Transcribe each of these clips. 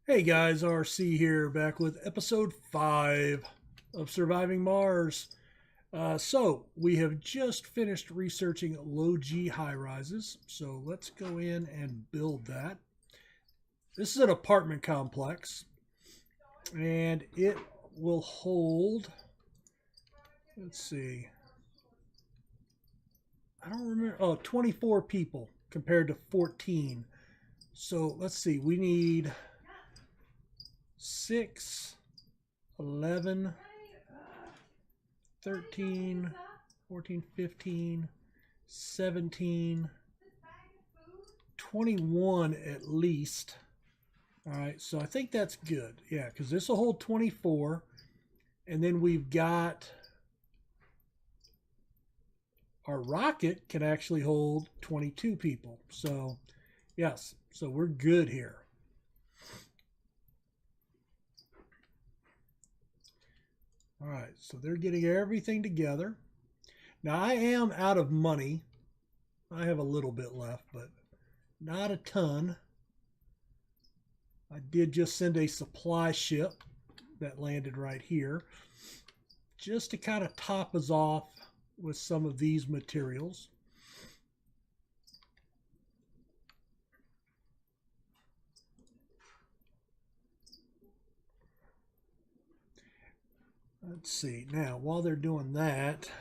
Hey guys, RC here, back with episode 5 of Surviving Mars. So, we have just finished researching low G high rises, so let's go in and build that. This is an apartment complex, and it will hold, let's see, I don't remember, 24 people compared to 14. So, let's see, we need 6, 11, 13, 14, 15, 17, 21 at least. All right, so I think that's good. Yeah, because this will hold 24. And then we've got our rocket can actually hold 22 people. So, yes, so we're good here. All right, so they're getting everything together. Now I am out of money. I have a little bit left, but not a ton. I did just send a supply ship that landed right here just to kind of top us off with some of these materials. Let's see. Now, while they're doing that,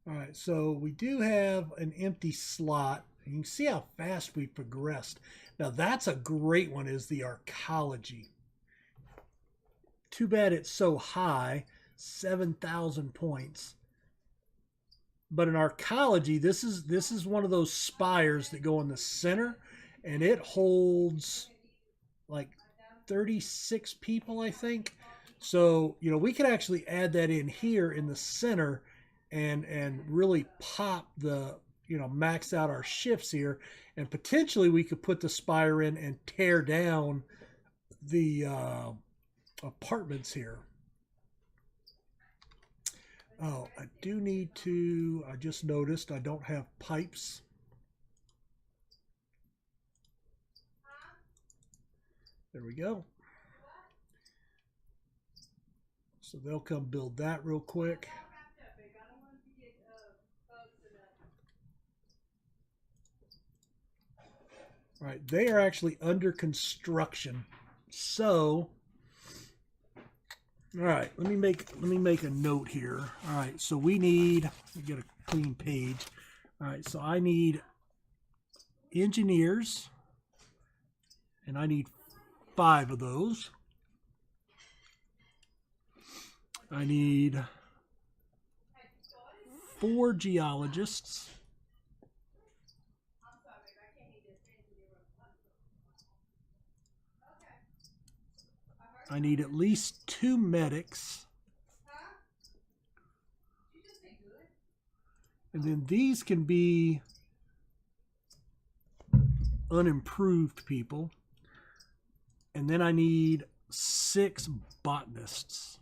all right, so we do have an empty slot. You can see how fast we progressed. Now, that's a great one, is the arcology. Too bad it's so high, 7,000 points. But in arcology, this is one of those spires that go in the center, and it holds like 36 people, I think. So, we could actually add that in here in the center and really pop the, max out our shifts here. And potentially we could put the spire in and tear down the apartments here. Oh, I do need to, I just noticed I don't have pipes. There we go. So they'll come build that real quick. All right, they are actually under construction. So, all right, let me make a note here. All right, so we need, let me get a clean page. All right, so I need engineers, and I need 5 of those. I need 4 geologists. I need at least 2 medics. And then these can be unimproved people. And then I need 6 botanists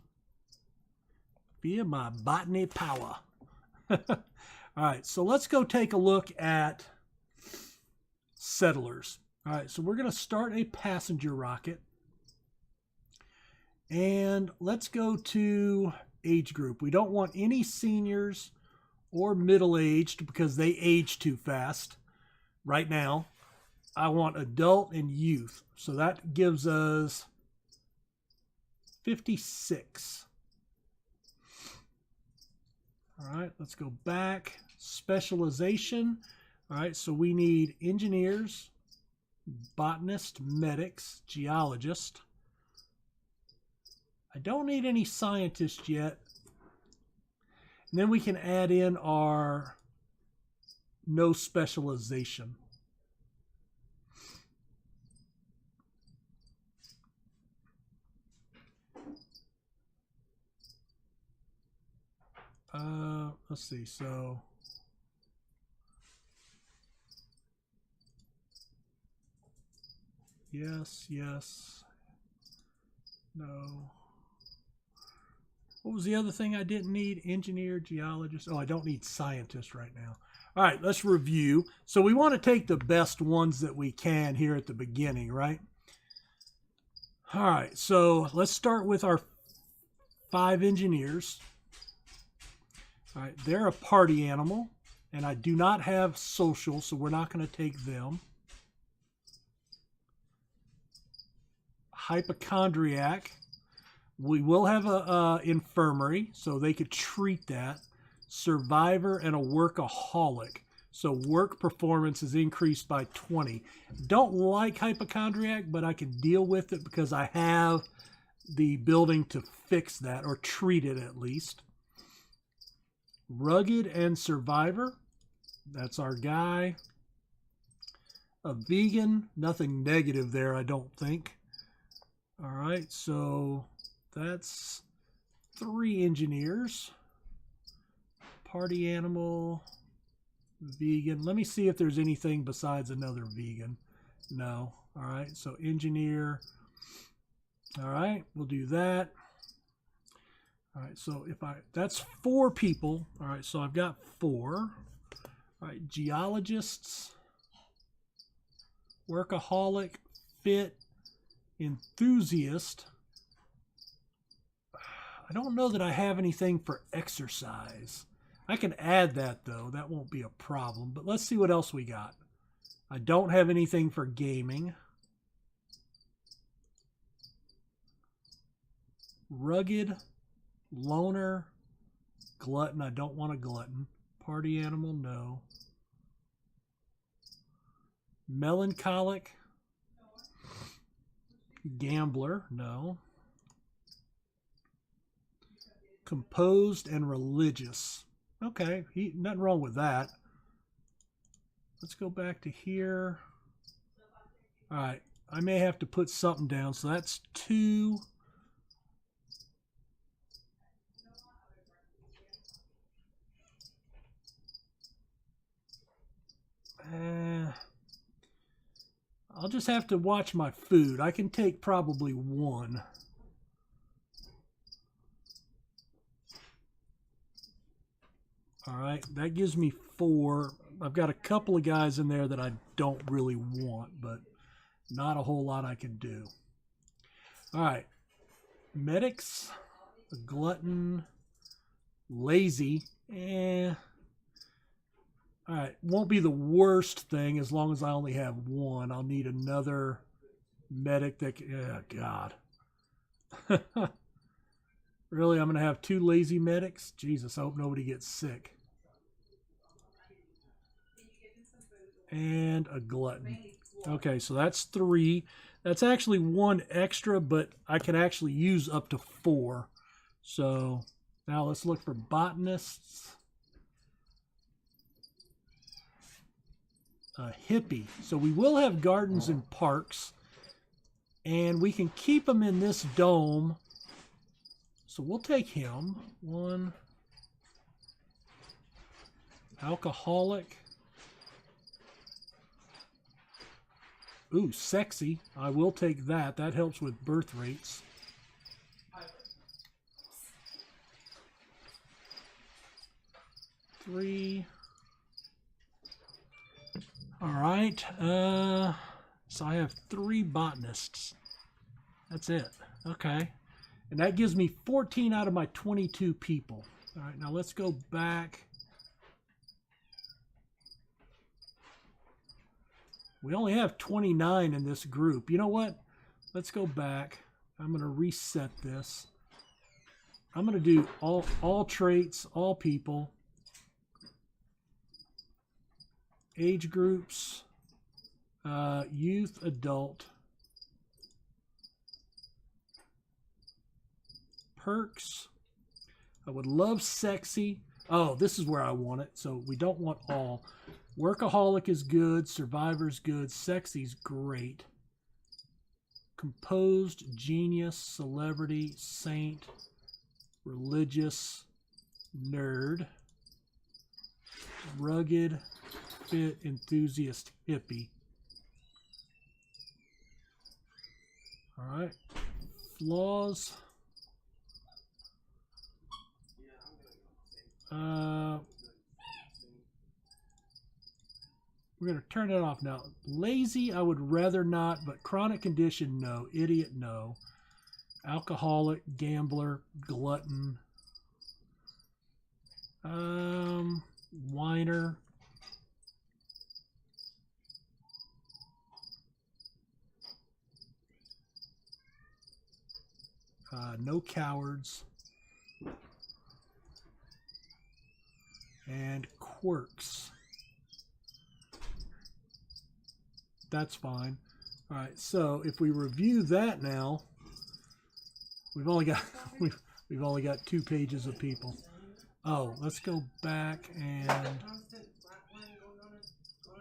via my botany power. All right, so let's go take a look at settlers. All right, so we're going to start a passenger rocket. And let's go to age group. We don't want any seniors or middle-aged because they age too fast right now. I want adult and youth. So that gives us 56. All right, let's go back. Specialization. All right, so we need engineers, botanist, medics, geologist. I don't need any scientists yet. And then we can add in our no specialization. Let's see, so yes, no. What was the other thing I didn't need? Engineer, geologist. Oh, I don't need scientist right now. All right, let's review. So we want to take the best ones that we can here at the beginning, right? All right, so let's start with our 5 engineers. All right, they're a party animal, and I do not have social, so we're not going to take them. Hypochondriac. We will have a infirmary, so they could treat that. Survivor and a workaholic. So work performance is increased by 20. Don't like hypochondriac, but I can deal with it because I have the building to fix that, or treat it at least. Rugged and survivor. That's our guy. A vegan. Nothing negative there, I don't think. All right, so that's 3 engineers. Party animal, vegan. Let me see if there's anything besides another vegan. No. All right, so engineer. All right, we'll do that. All right, so that's 4 people. All right, so I've got 4. All right, geologists, workaholic, fit, enthusiast. I don't know that I have anything for exercise. I can add that though. That won't be a problem. But let's see what else we got. I don't have anything for gaming. Rugged, loner, glutton. I don't want a glutton. Party animal, no. Melancholic, gambler, no. Composed and religious. Okay, nothing wrong with that. Let's go back to here. All right, I may have to put something down. So that's 2. I'll just have to watch my food. I can take probably 1. All right, that gives me 4. I've got a couple of guys in there that I don't really want, but not a whole lot I can do. All right, medics, a glutton, lazy, all right, won't be the worst thing as long as I only have 1. I'll need another medic that, oh God. Really, I'm going to have 2 lazy medics? Jesus, I hope nobody gets sick. And a glutton. Okay, so that's 3. That's actually 1 extra, but I can actually use up to 4. So now let's look for botanists. A hippie. So we will have gardens and parks, and we can keep them in this dome. So we'll take him. 1. Alcoholic. Ooh, sexy. I will take that. That helps with birth rates. Three. All right. So I have 3 botanists. That's it. Okay. And that gives me 14 out of my 22 people. All right, now let's go back. We only have 29 in this group. You know what? Let's go back. I'm going to reset this. I'm going to do all traits, all people. Age groups, youth, adult. Perks. I would love sexy. Oh, this is where I want it. So we don't want all. Workaholic is good. Survivor's good. Sexy's great. Composed, genius, celebrity, saint, religious, nerd, rugged, fit, enthusiast, hippie. All right. Flaws. We're going to turn it off now. Lazy, I would rather not, but chronic condition, no. Idiot, no. Alcoholic, gambler, glutton. Whiner. No cowards. And quirks. That's fine. All right, so if we review that now, we've only got we've only got 2 pages of people. Oh, let's go back and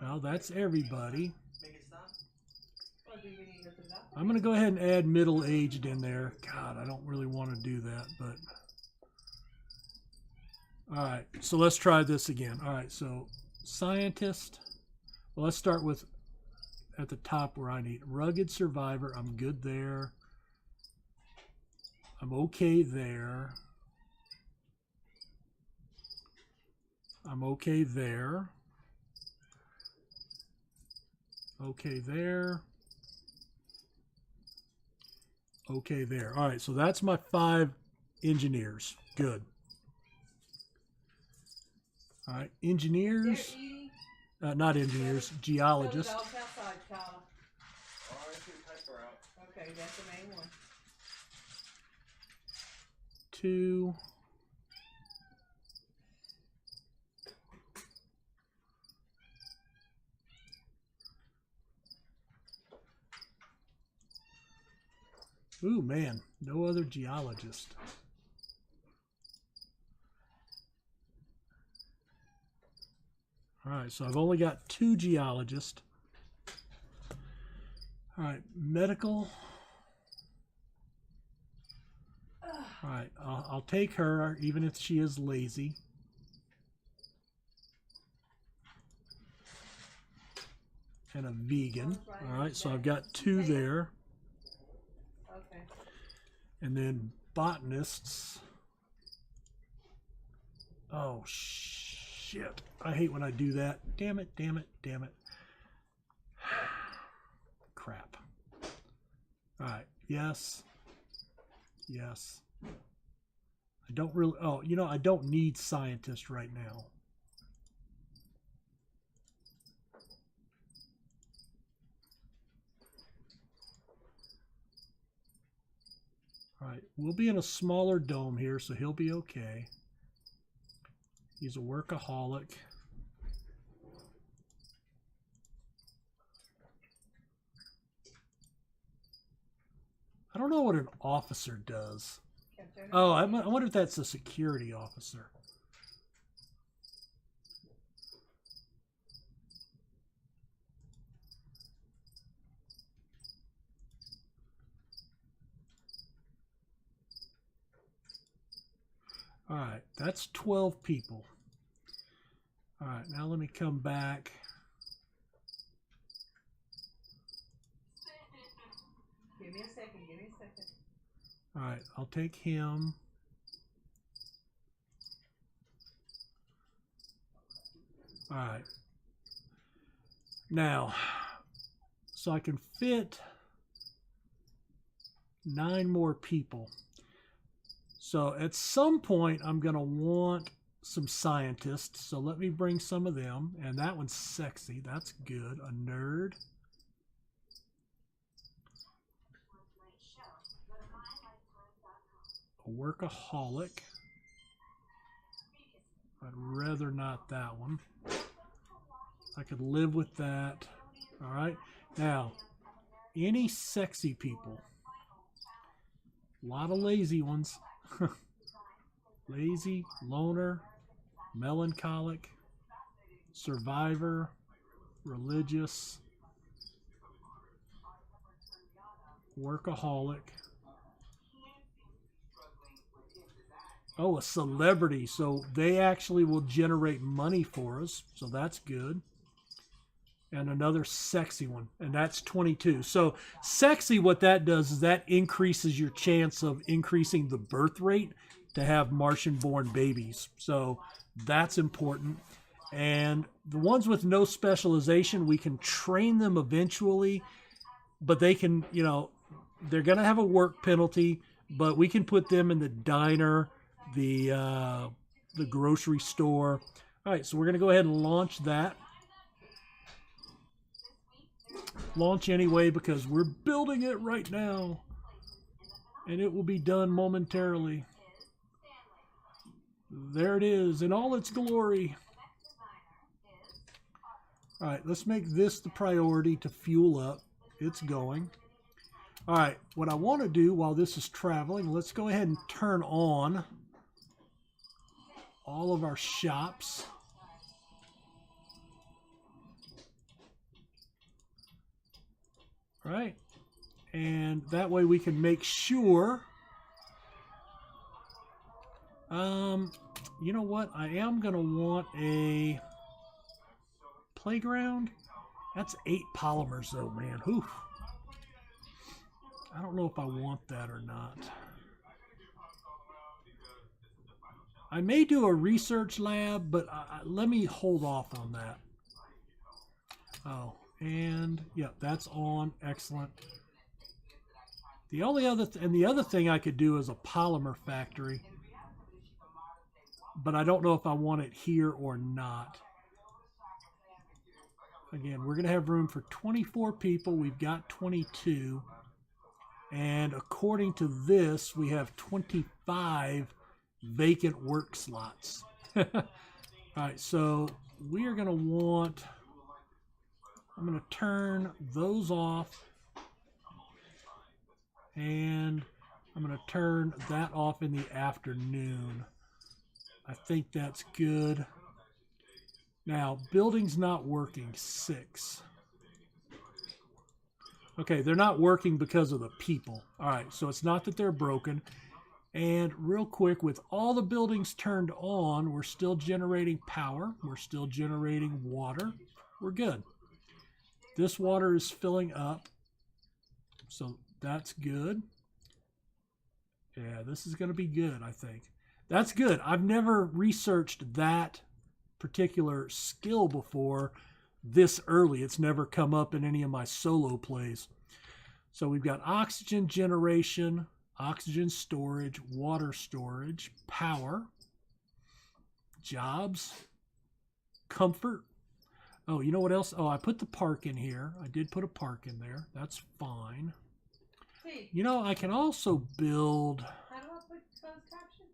well, that's everybody. I'm going to go ahead and add middle-aged in there. God, I don't really want to do that, but all right. So let's try this again. All right, so scientist. Well, let's start with at the top where I need rugged survivor. I'm good there. I'm okay there. I'm okay there. Okay there. Okay there. All right, so that's my 5 engineers. Good. All right, engineers. Not engineers, geologists. Okay, that's the main one. 2. Ooh, man, no other geologist. All right, so I've only got 2 geologists. All right, medical. All right, I'll take her, even if she is lazy. And a vegan. All right, so I've got 2 there. Okay. And then botanists. Oh, shit. I hate when I do that. Damn it, damn it, damn it. Crap. All right, yes. Yes. I don't really, oh, you know, I don't need scientists right now. All right, we'll be in a smaller dome here, so he'll be okay. He's a workaholic. I don't know what an officer does. Oh, I wonder if that's a security officer. All right, that's 12 people. All right, now let me come back. Give me a second, give me a second. All right, I'll take him. All right. Now, so I can fit 9 more people. So at some point, I'm going to want some scientists. So let me bring some of them. And that one's sexy. That's good. A nerd. A workaholic. I'd rather not that one. I could live with that. All right. Now, any sexy people. A lot of lazy ones. Lazy, loner, melancholic, survivor, religious, workaholic. Oh, a celebrity. So they actually will generate money for us. So that's good. And another sexy one. And that's 22. So sexy, what that does is that increases your chance of increasing the birth rate to have Martian-born babies. So that's important. And the ones with no specialization, we can train them eventually, but they can, you know, they're going to have a work penalty, but we can put them in the diner, the grocery store. All right, so we're going to go ahead and launch that. Launch anyway because we're building it right now, and it will be done momentarily. There it is in all its glory. All right, let's make this the priority to fuel up. It's going. All right, what I want to do while this is traveling, let's go ahead and turn on all of our shops. All right, and that way we can make sure. You know what? I am going to want a playground. That's 8 polymers though, man. Whew. I don't know if I want that or not. I may do a research lab, but let me hold off on that. Oh, and yeah, that's on. Excellent. The only other the other thing I could do is a polymer factory, but I don't know if I want it here or not. Again, we're going to have room for 24 people. We've got 22. And according to this, we have 25 vacant work slots. All right, so we are going to want, I'm going to turn those off. And I'm going to turn that off in the afternoon. I think that's good. Now, building's not working. 6. Okay, they're not working because of the people. All right, so it's not that they're broken. And real quick, with all the buildings turned on, we're still generating power. We're still generating water. We're good. This water is filling up. So that's good. Yeah, this is going to be good, I think. That's good. I've never researched that particular skill before this early. It's never come up in any of my solo plays. So we've got oxygen generation, oxygen storage, water storage, power, jobs, comfort. Oh, you know what else? Oh, I put the park in here. I did put a park in there. That's fine. You know, I can also build How do I put closed caption?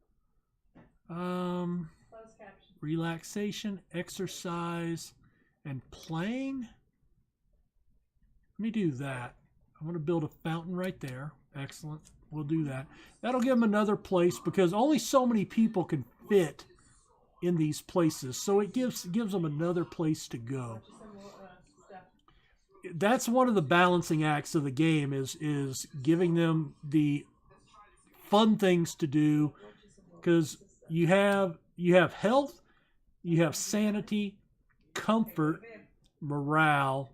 Closed caption. relaxation, exercise, and playing. Let me do that. I'm going to build a fountain right there. Excellent. We'll do that. That'll give them another place because only so many people can fit in these places. So it gives them another place to go. That's one of the balancing acts of the game is giving them the fun things to do, because you have health, you have sanity, comfort, morale,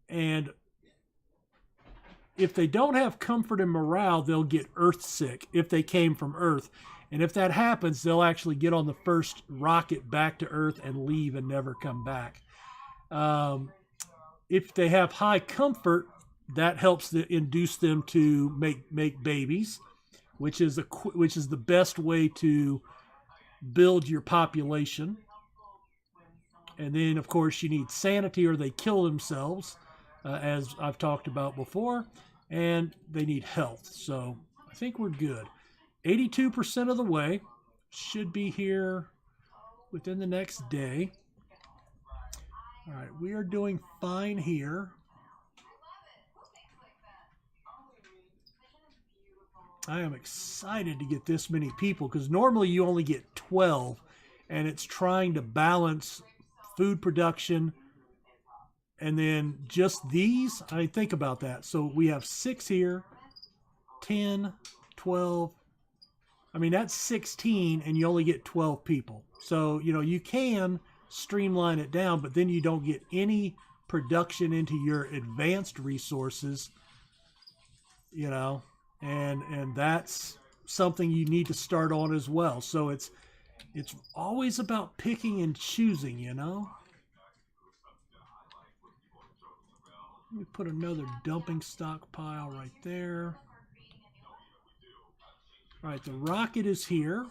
and if they don't have comfort and morale, they'll get earth sick if they came from Earth. And if that happens, they'll actually get on the first rocket back to Earth and leave and never come back. If they have high comfort, that helps induce them to make babies, which is the best way to build your population. And then, of course, you need sanity or they kill themselves, as I've talked about before, and they need health. So I think we're good. 82% of the way. Should be here within the next day. All right, we are doing fine here. I am excited to get this many people because normally you only get 12, and it's trying to balance food production and then just these. I mean, think about that. So we have 6 here, 10, 12. I mean, that's 16, and you only get 12 people. So, you know, you can streamline it down, but then you don't get any production into your advanced resources, you know, and that's something you need to start on as well. So It's always about picking and choosing, you know? Let me put another dumping stockpile right there. All right, the rocket is here.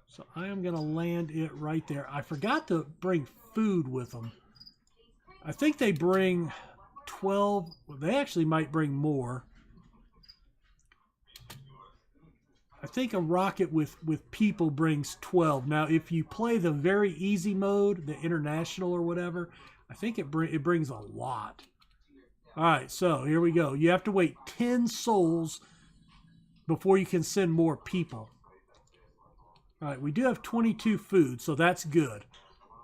So I am going to land it right there. I forgot to bring food with them. I think they bring 12. Well, they actually might bring more. I think a rocket with people brings 12. Now, if you play the very easy mode, the international or whatever, I think it brings a lot. All right, so here we go. You have to wait 10 souls before you can send more people. All right, we do have 22 food, so that's good.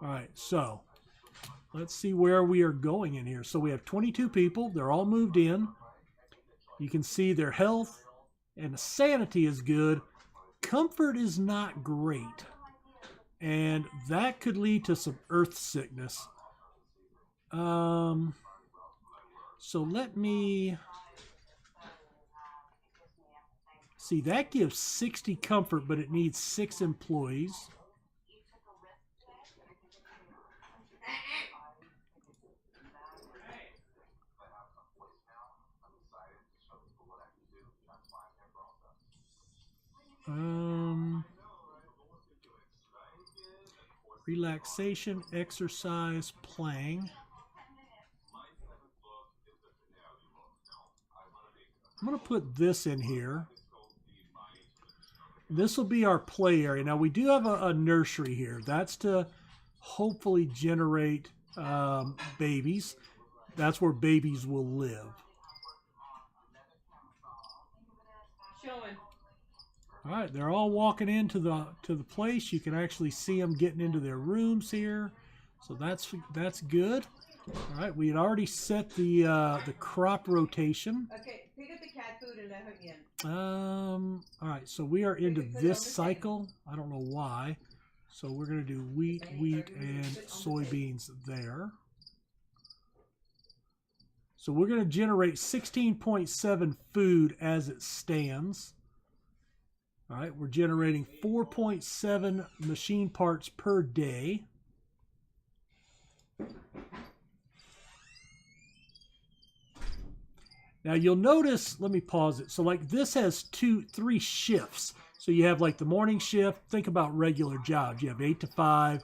All right, so let's see where we are going in here. So we have 22 people. They're all moved in. You can see their health and sanity is good. Comfort is not great. And that could lead to some earth sickness. So let me see. That gives 60 comfort, but it needs 6 employees. Relaxation, exercise, playing. I'm going to put this in here. This will be our play area. Now, we do have a nursery here. That's to hopefully generate babies. That's where babies will live. Showing. All right, they're all walking into the place. You can actually see them getting into their rooms here. So that's good. All right, we had already set the crop rotation. Okay, pick up the cat food and let her in. All right, so we are into this cycle. I don't know why. So we're going to do wheat, and soybeans there. So we're going to generate 16.7 food as it stands. All right, we're generating 4.7 machine parts per day. Now you'll notice, let me pause it. So like this has 3 shifts. So you have like the morning shift. Think about regular jobs. You have 8 to 5,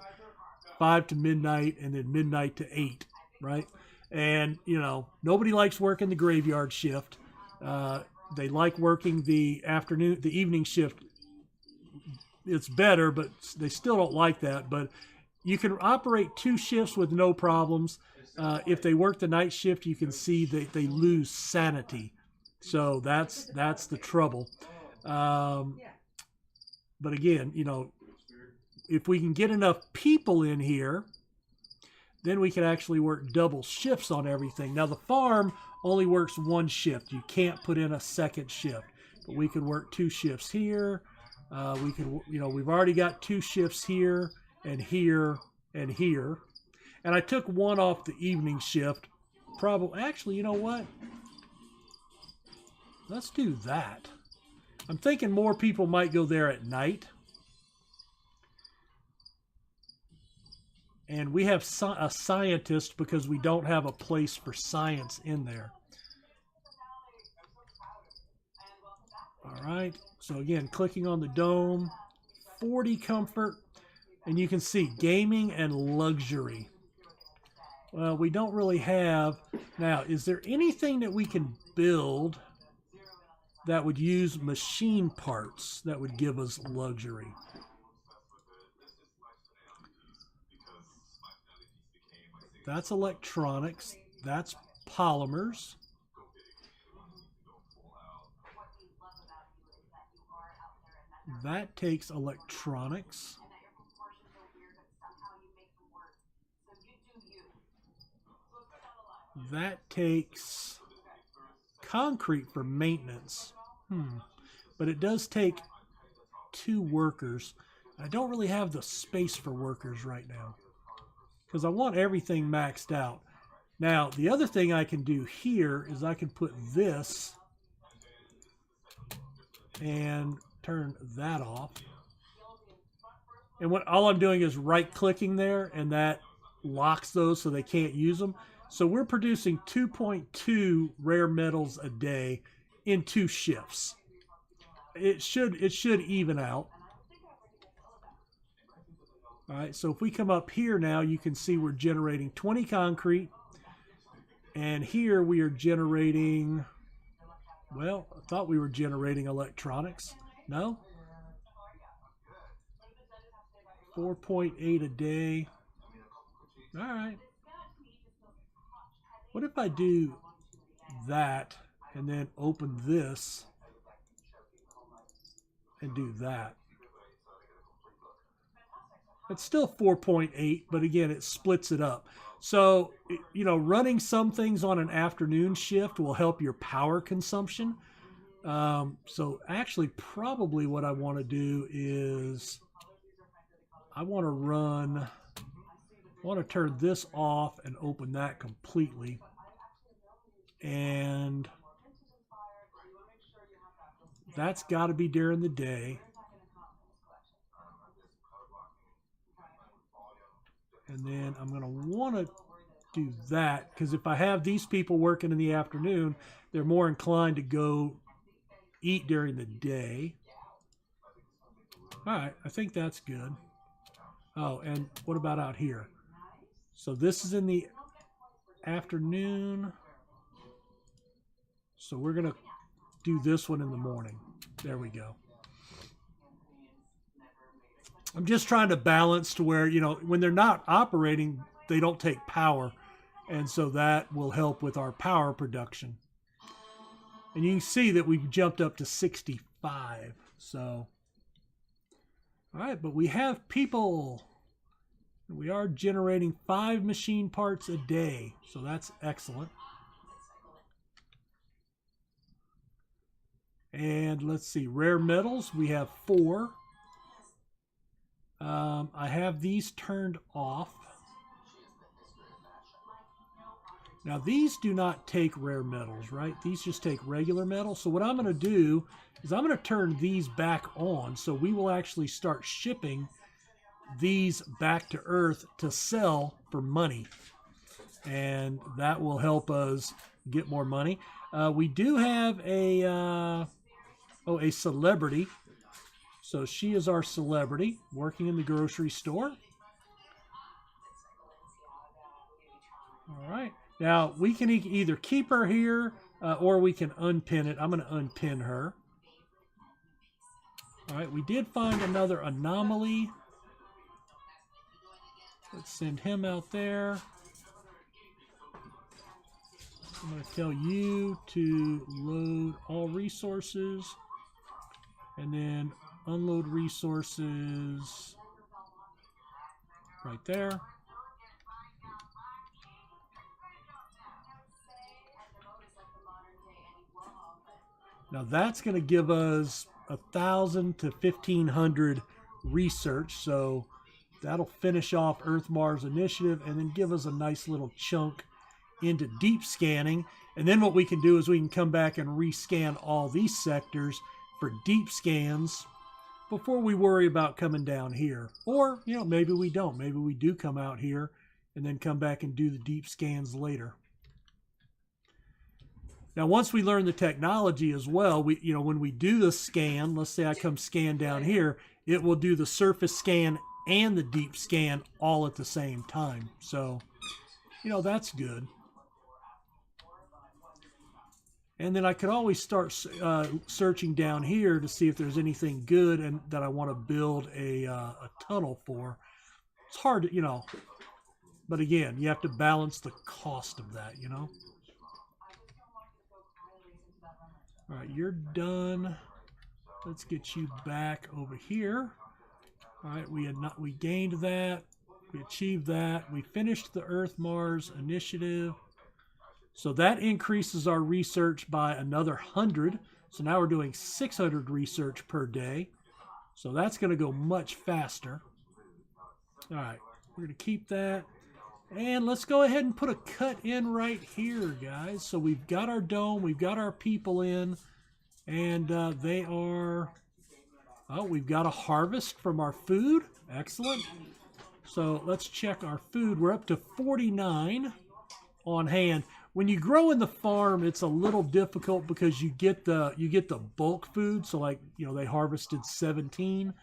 5 to midnight, and then midnight to 8, right? And, you know, nobody likes working the graveyard shift. They like working the evening shift. It's better, but they still don't like that. But you can operate 2 shifts with no problems. If they work the night shift, you can see that they lose sanity. So that's the trouble. But again, you know, if we can get enough people in here, then we can actually work double shifts on everything. Now, the farm only works 1 shift. You can't put in a second shift. But we could work 2 shifts here. We could, you know, we've already got 2 shifts here and here and here. And I took 1 off the evening shift. Probably, actually, you know what? Let's do that. I'm thinking more people might go there at night. And we have a scientist because we don't have a place for science in there. All right. So again, clicking on the dome, 40 comfort, and you can see gaming and luxury. Well, we don't really have. Now, is there anything that we can build that would use machine parts that would give us luxury? That's electronics. That's polymers. That takes electronics. That takes concrete for maintenance. But it does take 2 workers. I don't really have the space for workers right now because I want everything maxed out. Now, the other thing I can do here is I can put this and turn that off. And what all I'm doing is right clicking there, and that locks those so they can't use them. So we're producing 2.2 rare metals a day in 2 shifts. It should even out. All right, so if we come up here now, you can see we're generating 20 concrete. And here we are generating, well, I thought we were generating electronics. No? 4.8 a day. All right. What if I do that and then open this and do that? It's still 4.8, but again, it splits it up. So, you know, running some things on an afternoon shift will help your power consumption. So actually, probably what I want to do is I want to turn this off and open that completely. And that's got to be during the day. And then I'm going to want to do that because if I have these people working in the afternoon, they're more inclined to go eat during the day. All right, I think that's good. Oh, and what about out here? So this is in the afternoon. So we're going to do this one in the morning. There we go. I'm just trying to balance to where, you know, when they're not operating, they don't take power. And so that will help with our power production. And you can see that we've jumped up to 65. So, all right, but we have people. We are generating 5 machine parts a day. So that's excellent. And let's see, rare metals, we have 4. I have these turned off. Now these do not take rare metals, right? These just take regular metal. So what I'm going to do is I'm going to turn these back on. So we will actually start shipping these back to Earth to sell for money. And that will help us get more money. We do have a celebrity. So she is our celebrity working in the grocery store. All right. Now, we can either keep her here or we can unpin it. I'm going to unpin her. All right. We did find another anomaly. Let's send him out there. I'm going to tell you to load all resources and then unload resources right there. Now that's going to give us 1,000 to 1,500 research. So that'll finish off Earth Mars Initiative and then give us a nice little chunk into deep scanning. And then what we can do is we can come back and rescan all these sectors for deep scans before we worry about coming down here. Or, you know, maybe we don't. Maybe we do come out here and then come back and do the deep scans later. Now, once we learn the technology as well, when we do the scan, let's say I come scan down here, it will do the surface scan and the deep scan all at the same time. So, you know, that's good. And then I could always start searching down here to see if there's anything good and that I want to build a tunnel for. It's hard to, you know, but again, you have to balance the cost of that, you know. All right, you're done. Let's get you back over here. All right, we gained that. We achieved that. We finished the Earth Mars Initiative. So that increases our research by another 100. So now we're doing 600 research per day. So that's going to go much faster. All right, we're going to keep that. And let's go ahead and put a cut in right here, guys. So we've got our dome, we've got our people in, and they are Oh, we've got a harvest from our food. Excellent. So let's check our food. We're up to 49 on hand. When you grow in the farm, it's a little difficult because you get the bulk food. So like, they harvested 17,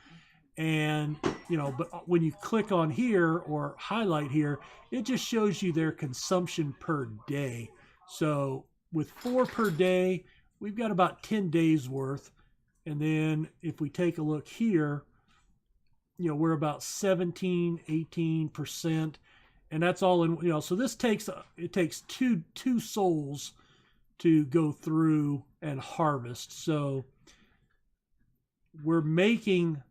and but when you click on here or highlight here, it just shows you their consumption per day. So with 4 per day, we've got about 10 days worth. And then if we take a look here, we're about 17, 18%. And that's all in, so this takes two souls to go through and harvest. So we're making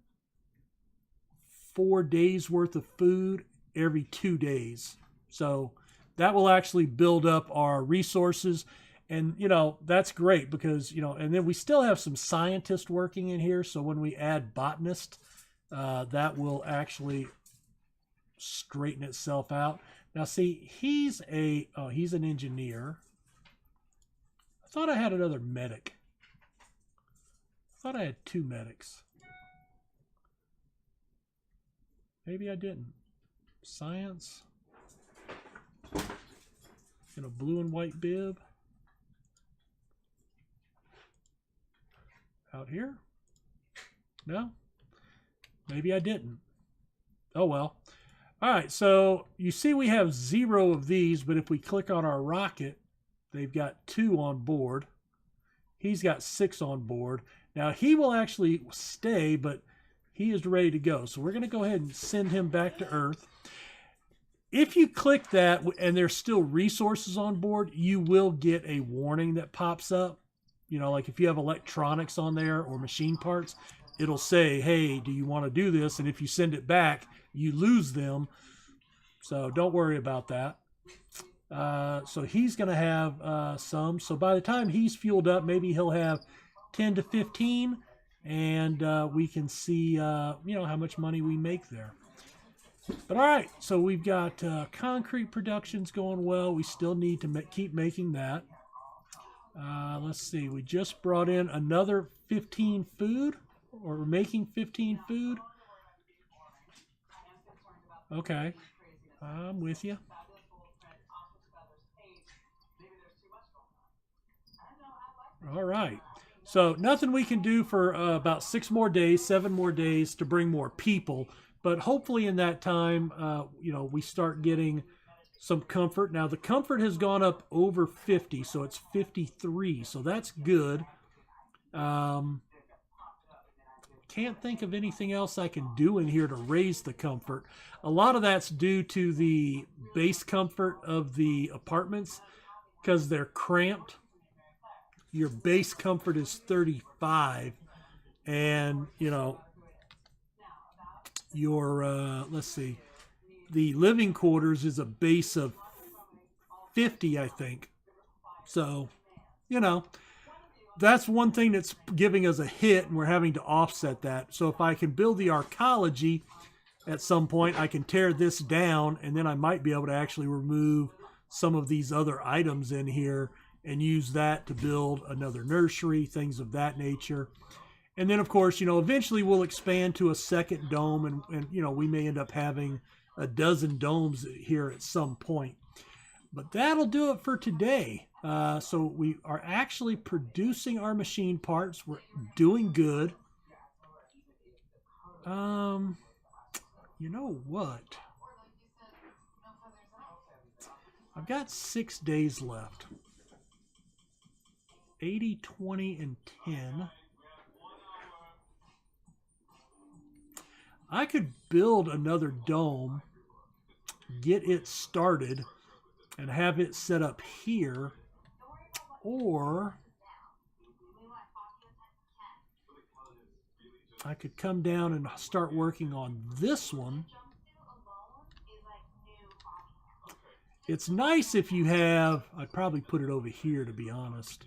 4 days worth of food every 2 days. So that will actually build up our resources. And, that's great because, and then we still have some scientists working in here. So when we add botanist, that will actually straighten itself out. Now see, he's an engineer. I thought I had another medic. I thought I had 2 medics. Maybe I didn't. Science. In a blue and white bib. Out here? No? Maybe I didn't. Oh well. All right, so you see we have 0 of these, but if we click on our rocket, they've got 2 on board. He's got 6 on board. Now he will actually stay, but he is ready to go. So we're going to go ahead and send him back to Earth. If you click that and there's still resources on board, you will get a warning that pops up. Like if you have electronics on there or machine parts, it'll say, hey, do you want to do this? And if you send it back, you lose them. So don't worry about that. So he's going to have some. So by the time he's fueled up, maybe he'll have 10 to 15. And we can see, how much money we make there. But all right, so we've got concrete productions going well. We still need to keep making that. Let's see, we just brought in another 15 food, or we're making 15 food. Okay, I'm with you. All right. So nothing we can do for about 6 more days, 7 more days to bring more people. But hopefully in that time, we start getting some comfort. Now the comfort has gone up over 50, so it's 53. So that's good. Can't think of anything else I can do in here to raise the comfort. A lot of that's due to the base comfort of the apartments because they're cramped. Your base comfort is 35, and your let's see, the living quarters is a base of 50, I think. So that's one thing that's giving us a hit, and we're having to offset that. So if I can build the arcology at some point, I can tear this down, and then I might be able to actually remove some of these other items in here and use that to build another nursery, things of that nature. And then, of course, eventually we'll expand to a second dome, and we may end up having a dozen domes here at some point. But that'll do it for today. So we are actually producing our machine parts. We're doing good. You know what? I've got 6 days left. 80, 20, and 10. I could build another dome, get it started, and have it set up here, or I could come down and start working on this one. It's nice if you have, I'd probably put it over here to be honest.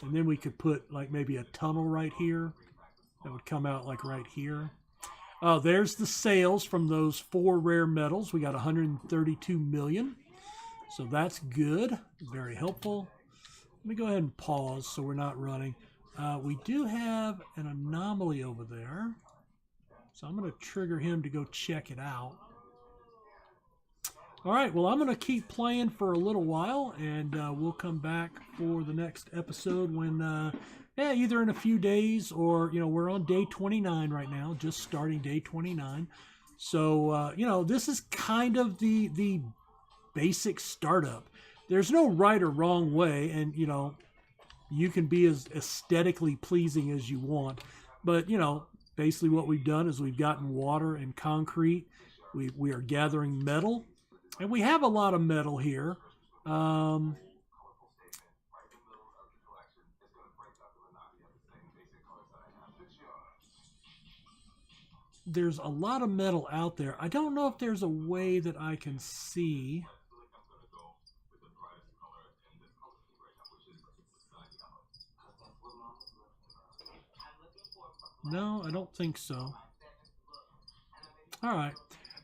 And then we could put like maybe a tunnel right here that would come out like right here. There's the sales from those 4 rare metals. We got 132 million. So that's good. Very helpful. Let me go ahead and pause so we're not running. we do have an anomaly over there. So I'm going to trigger him to go check it out. All right, well, I'm going to keep playing for a little while, and we'll come back for the next episode when, either in a few days or, we're on day 29 right now, just starting day 29. So, this is kind of the basic startup. There's no right or wrong way, and, you can be as aesthetically pleasing as you want. But, basically what we've done is we've gotten water and concrete. We are gathering metal. And we have a lot of metal here. There's a lot of metal out there. I don't know if there's a way that I can see. No, I don't think so. All right.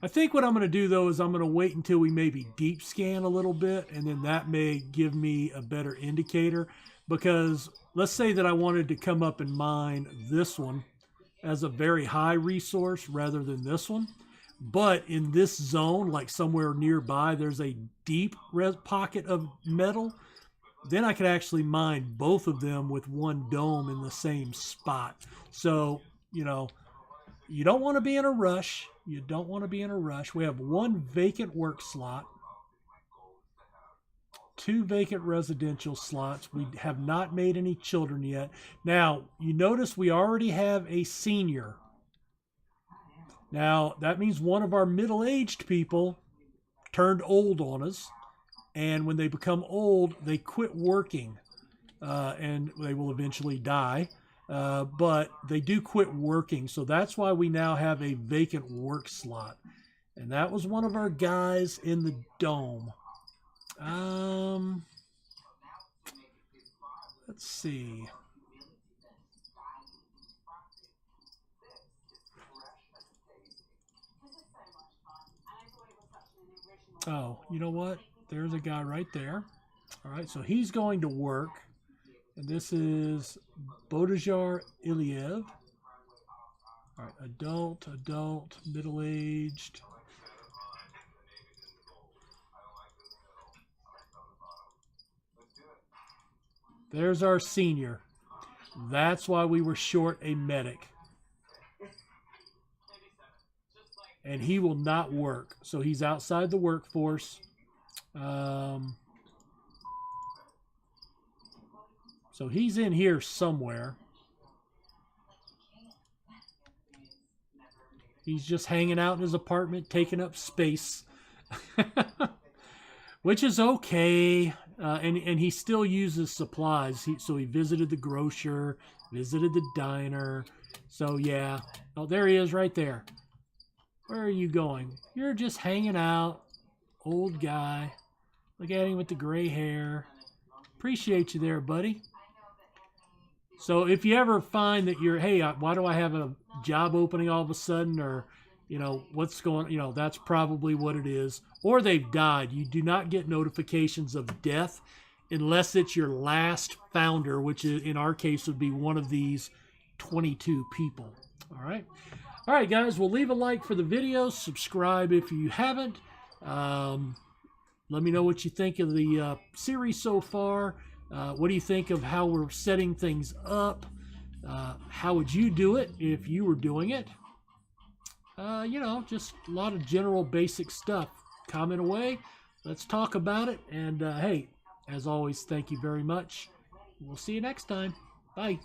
I think what I'm going to do, though, is I'm going to wait until we maybe deep scan a little bit, and then that may give me a better indicator. Because let's say that I wanted to come up and mine this one as a very high resource rather than this one. But in this zone, like somewhere nearby, there's a deep pocket of metal. Then I could actually mine both of them with one dome in the same spot. So, you don't want to be in a rush. You don't want to be in a rush. We have one vacant work slot, 2 vacant residential slots. We have not made any children yet. Now, you notice we already have a senior. Now, that means one of our middle-aged people turned old on us. And when they become old, they quit working. And they will eventually die. But they do quit working, so that's why we now have a vacant work slot. And that was one of our guys in the dome. Let's see. Oh, you know what? There's a guy right there. All right, so he's going to work. And this is Bodajar Iliev. All right, adult, middle-aged. There's our senior. That's why we were short a medic. And he will not work. So he's outside the workforce. So he's in here somewhere. He's just hanging out in his apartment, taking up space, which is okay. And he still uses supplies. So he visited the grocer, visited the diner. So yeah. Oh, there he is right there. Where are you going? You're just hanging out. Old guy. Look at him with the gray hair. Appreciate you there, buddy. So if you ever find that you're, hey, why do I have a job opening all of a sudden? Or, what's going, that's probably what it is. Or they've died. You do not get notifications of death unless it's your last founder, which in our case would be one of these 22 people. All right. All right, guys, we'll leave a like for the video. Subscribe if you haven't. Let me know what you think of the series so far. What do you think of how we're setting things up? How would you do it if you were doing it? Just a lot of general basic stuff. Comment away. Let's talk about it. And hey, as always, thank you very much. We'll see you next time. Bye.